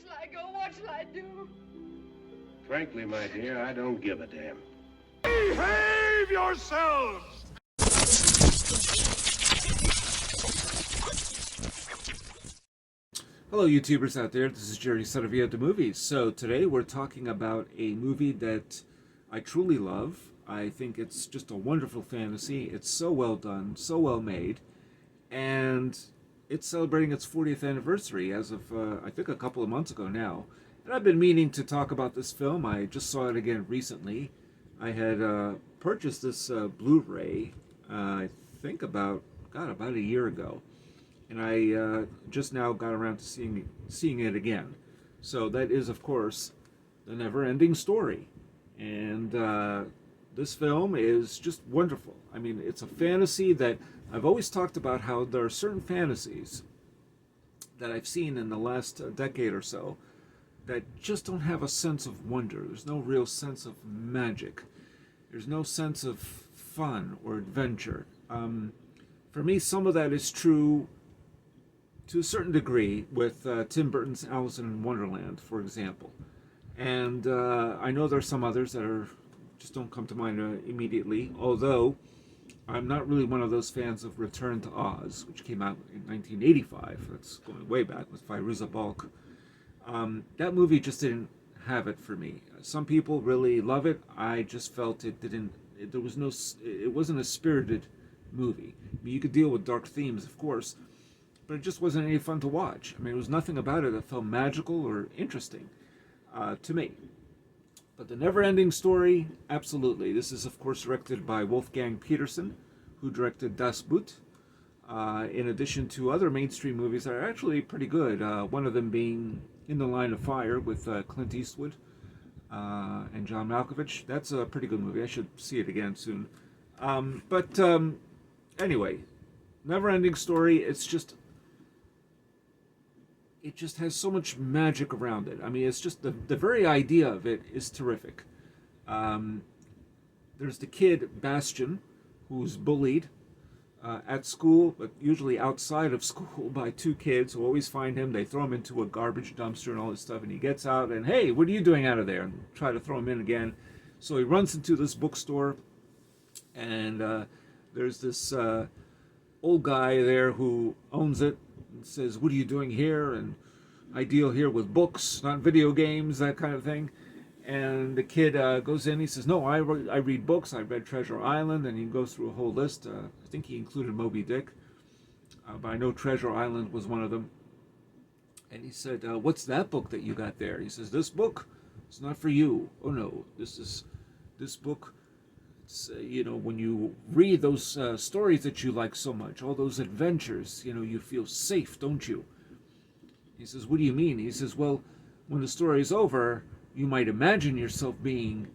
shall I go? What shall I do? Frankly, my dear, I don't give a damn. Behave yourselves! Hello YouTubers out there, this is Jerry Saravia at the movies. So today we're talking about a movie that I truly love. I think it's just a wonderful fantasy. It's so well done, so well made, and it's celebrating its 40th anniversary as of, I think, a couple of months ago now. And I've been meaning to talk about this film. I just saw it again recently. I had purchased this Blu-ray, I think about a year ago. And I just now got around to seeing it again. So that is, of course, The Neverending Story. And this film is just wonderful. I mean, it's a fantasy that I've always talked about, how there are certain fantasies that I've seen in the last decade or so that just don't have a sense of wonder. There's no real sense of magic. There's no sense of fun or adventure. For me, some of that is true to a certain degree with Tim Burton's Alice in Wonderland, for example. And I know there are some others that just don't come to mind immediately, although I'm not really one of those fans of Return to Oz, which came out in 1985. That's going way back with Fairuza Balk. That movie just didn't have it for me. Some people really love it. I just felt it wasn't a spirited movie. I mean, you could deal with dark themes, of course, but it just wasn't any fun to watch. I mean, there was nothing about it that felt magical or interesting to me. But The Neverending Story, absolutely. This is, of course, directed by Wolfgang Petersen, who directed Das Boot, in addition to other mainstream movies that are actually pretty good. One of them being In the Line of Fire with Clint Eastwood and John Malkovich. That's a pretty good movie. I should see it again soon. Anyway, Neverending Story, it just has so much magic around it. I mean, it's just the very idea of it is terrific. There's the kid, Bastian, who's bullied at school, but usually outside of school, by two kids who always find him. They throw him into a garbage dumpster and all this stuff, and he gets out and, hey, what are you doing out of there? And try to throw him in again. So he runs into this bookstore, and there's this old guy there who owns it, and says, what are you doing here? And I deal here with books, not video games, that kind of thing. And the kid goes in, he says, no, I read books. I read Treasure Island, and he goes through a whole list. I think he included Moby Dick, but I know Treasure Island was one of them. And he said, what's that book that you got there? He says, this book, it's not for you. Oh no, this book, it's, when you read those stories that you like so much, all those adventures, you feel safe, don't you? He says, what do you mean? He says, well, when the story is over, you might imagine yourself being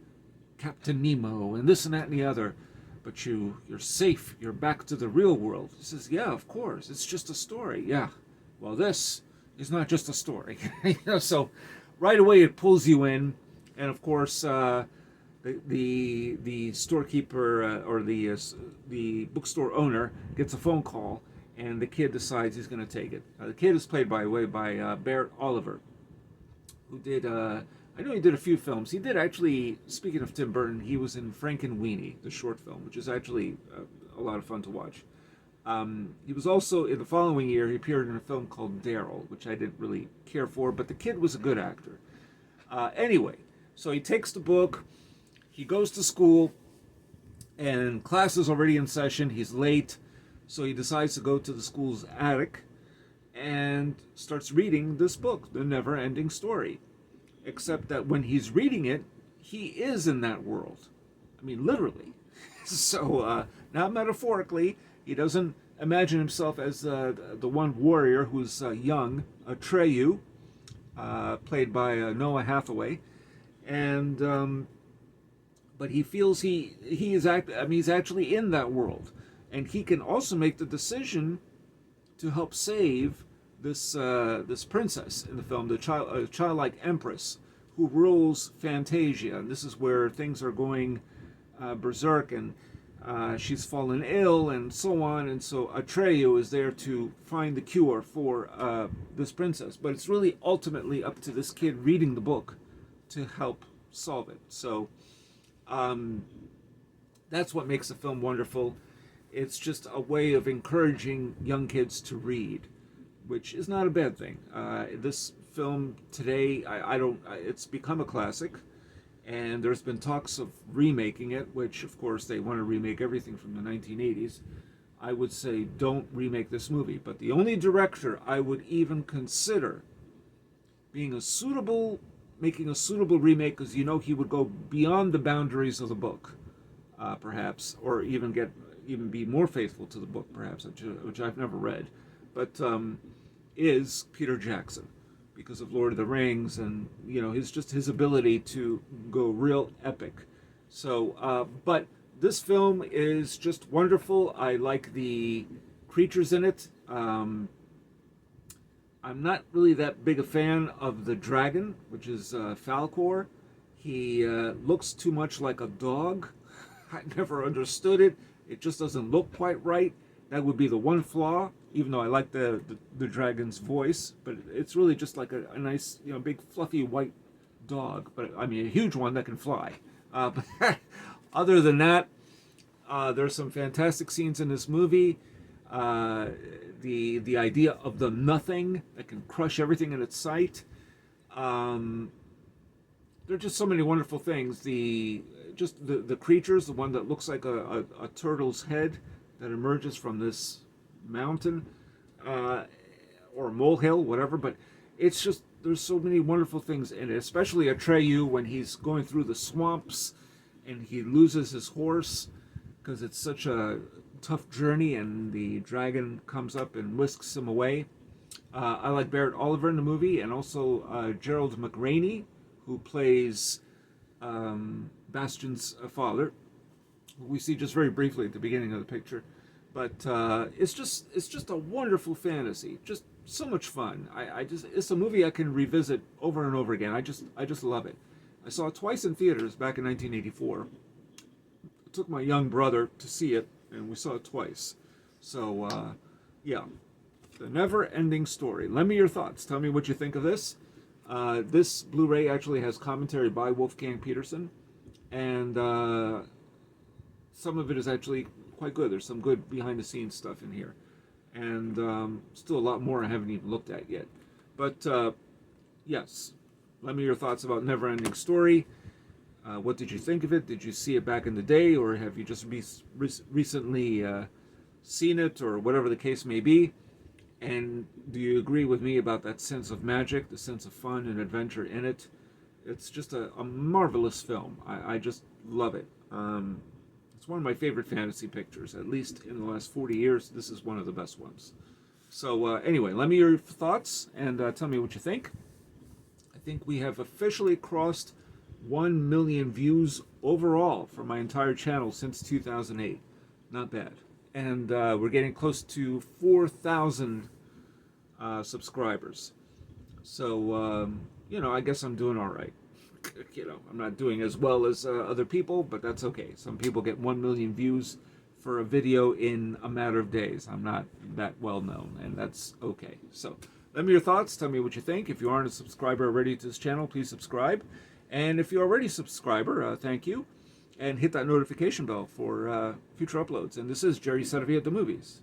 Captain Nemo and this and that and the other, but you're safe, you're back to the real world. He says, yeah, of course, it's just a story. Yeah, well, this is not just a story. So right away it pulls you in, and of course, the storekeeper or the bookstore owner gets a phone call, and the kid decides he's going to take it. The kid is played, by the way, by Barrett Oliver, who did, I know he did a few films. He did actually, speaking of Tim Burton, he was in Frankenweenie, the short film, which is actually a lot of fun to watch. He was also, in the following year, he appeared in a film called Daryl, which I didn't really care for, but the kid was a good actor. Anyway, so he takes the book, he goes to school, and class is already in session. He's late, so he decides to go to the school's attic and starts reading this book, The Neverending Story. Except that when he's reading it, he is in that world. I mean, literally. So, not metaphorically. He doesn't imagine himself as the one warrior who's young, Atreyu, played by Noah Hathaway, and but he feels he's actually in that world, and he can also make the decision to help save this princess in the film, the childlike empress who rules Fantasia, and this is where things are going berserk, and she's fallen ill and so on, and so Atreyu is there to find the cure for this princess. But it's really ultimately up to this kid reading the book to help solve it. So that's what makes the film wonderful. It's just a way of encouraging young kids to read, which is not a bad thing. This film today, it's become a classic, and there's been talks of remaking it, which of course they want to remake everything from the 1980s. I would say don't remake this movie, but the only director I would even consider making a suitable remake, because he would go beyond the boundaries of the book, perhaps, or even be more faithful to the book, perhaps, which I've never read, but is Peter Jackson, because of Lord of the Rings and his ability to go real epic. So, but this film is just wonderful. I like the creatures in it. I'm not really that big a fan of the dragon, which is Falcor. He looks too much like a dog. I never understood it. It just doesn't look quite right. That would be the one flaw, even though I like the dragon's voice. But it's really just like a nice, big fluffy white dog. But I mean, a huge one that can fly. But other than that, there's some fantastic scenes in this movie. The idea of the nothing that can crush everything in its sight. There are just so many wonderful things. The creatures, the one that looks like a turtle's head that emerges from this mountain or molehill, whatever. But it's just, there's so many wonderful things in it, especially Atreyu when he's going through the swamps and he loses his horse because it's such a tough journey, and the dragon comes up and whisks him away. I like Barrett Oliver in the movie, and also Gerald McRaney, who plays Bastian's father, who we see just very briefly at the beginning of the picture. But it's just a wonderful fantasy, just so much fun. It's a movie I can revisit over and over again. I just love it. I saw it twice in theaters back in 1984. I took my young brother to see it, and we saw it twice. So, yeah. The Neverending Story. Lend me your thoughts. Tell me what you think of this. This Blu-ray actually has commentary by Wolfgang Peterson, and some of it is actually quite good. There's some good behind-the-scenes stuff in here, and still a lot more I haven't even looked at yet. But, yes, lend me your thoughts about Neverending Story. What did you think of it? Did you see it back in the day, or have you just recently seen it, or whatever the case may be? And do you agree with me about that sense of magic, the sense of fun and adventure in it? It's just a marvelous film. I just love it. It's one of my favorite fantasy pictures. At least in the last 40 years, this is one of the best ones. So anyway, let me hear your thoughts and tell me what you think. I think we have officially crossed 1 million views overall for my entire channel since 2008. Not bad. And we're getting close to 4,000 subscribers. So, I guess I'm doing all right. I'm not doing as well as other people, but that's okay. Some people get 1 million views for a video in a matter of days. I'm not that well known, and that's okay. So, let me your thoughts. Tell me what you think. If you aren't a subscriber already to this channel, please subscribe. And if you're already a subscriber, thank you. And hit that notification bell for future uploads. And this is Jerry Saravia at the Movies,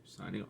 signing off.